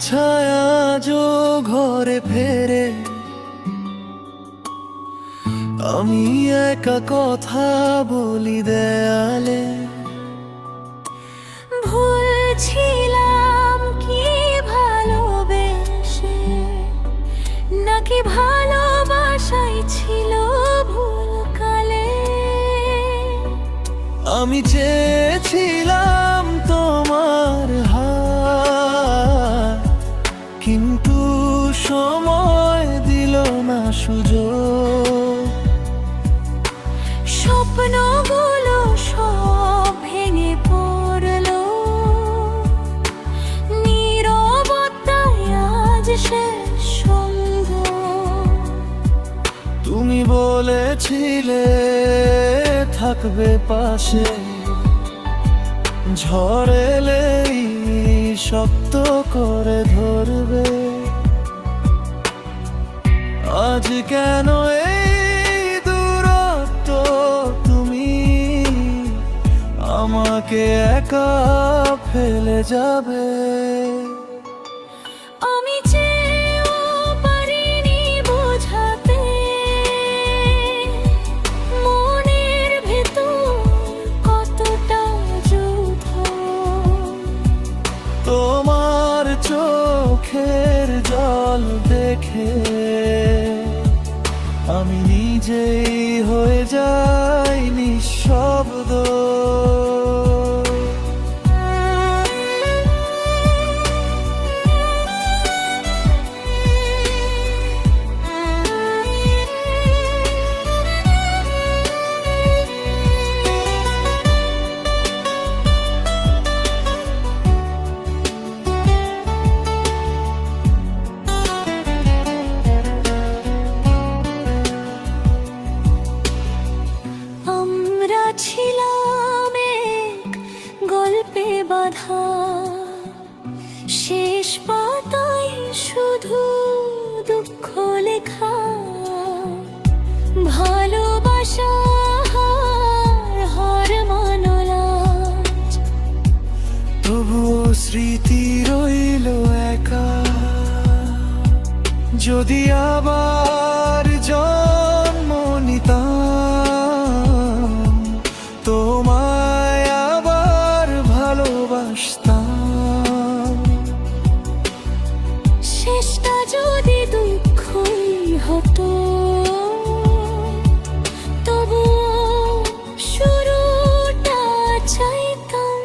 ছায়া যো ঘরে ফেরে, আমি একা কথা বলি দেয়ালে। ভুলছিলাম কি ভালোবেসে, নাকি ভালোবাসাই ছিল ভুল কালে। আমি চেয়েছিলাম তোমার হাত, কিন্তু সময় দিল না সুযোগ। স্বপ্নগুলো সব ভেঙে পড়লো, নীরবতায় আজ শেষ সন্ধ্যা। তুমি বলেছিলে থাকবে পাশে, ঝড় এলেই শক্ত করে ধরবে। আজ কেন এই দূরত্ব, তুমি আমাকে একা ফেলে যাবে। আমি চেয়েও পারিনি বোঝাতে, মনের ভেতর কতটা যুদ্ধ। তোমার চোখের জল দেখে আমি নিজেই হয়ে যাই নিঃশব্দ। আমরা ছিলাম এক গল্পে বাঁধা, শেষ পাতায় শুধু দুঃখ লেখা। ভালোবাসা হার মানলা, তবুও স্মৃতি রইল একা। যদি আবার জন্ম নিতাম, তোমায় আবার ভালোবাসতাম। শেষটা যদি দুঃখই হতো, তবুও শুরুটা চাইতাম।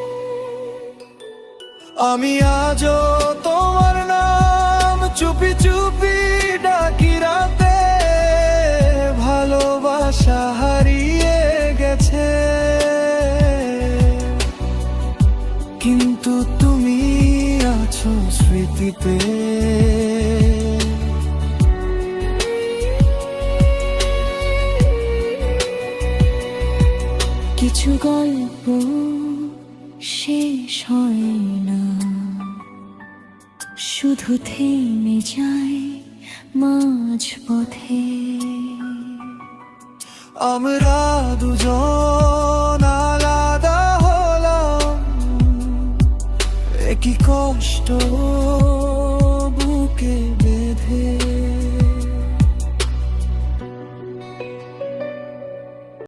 আমি আজও তোমার নাম চুপি চুপি ডাকি রাতে। ভালোবাসা হারিয়ে গেছে, কিন্তু তুমি আছো স্মৃতিতে। কিছু গল্প শেষ হয় না, শুধু থেমে যায় মাঝ পথে। আমরা দুজন আলাদা হলাম, একই কষ্ট